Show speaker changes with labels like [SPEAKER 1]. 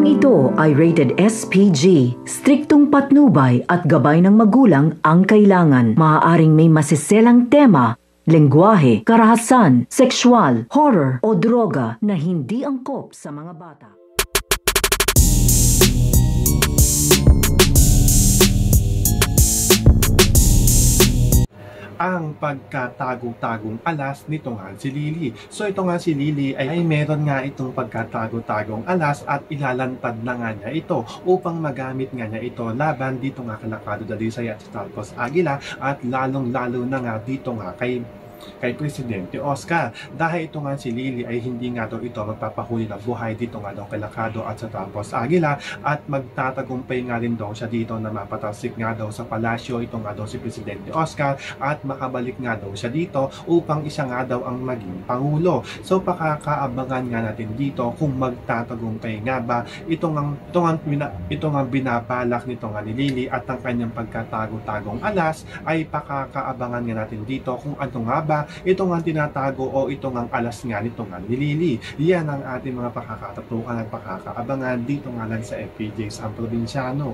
[SPEAKER 1] Programang ito ay rated SPG. Striktong patnubay at gabay ng magulang ang kailangan. Maaaring may masiselang tema, lengguwahe, karahasan, sexual, horror o droga na hindi angkop sa mga bata.
[SPEAKER 2] Ang pagkatago-tagong alas nito nga si Lily. So ito nga si Lily ay meron nga itong pagkatago-tagong alas at ilalantad na nga niya ito upang magamit nga niya ito laban dito nga kay Lakado Dalisay at Talcos Aguila at lalong-lalo na nga dito nga kay Presidente Oscar. Dahil ito nga si Lily ay hindi nga daw ito magpapahuli ng buhay dito nga daw kay Lakado at sa Talcos Aguila at magtatagumpay nga rin daw siya dito na mapatalsik nga daw sa palasyo ito nga daw si Presidente Oscar at makabalik nga daw siya dito upang isa nga daw ang maging Pangulo. So pakakaabangan nga natin dito kung magtatagumpay nga ba itong binabalak nito nga ni Lily at ang kanyang pagkatago-tagong alas ay pakakaabangan nga natin dito kung ano nga ba ito nga tinatago o ito nga alas nga nito nga ni Lily. Yan ang ating mga pakakatatukan at pakakaabangan dito nga lang sa FPJ sa Probinsyano.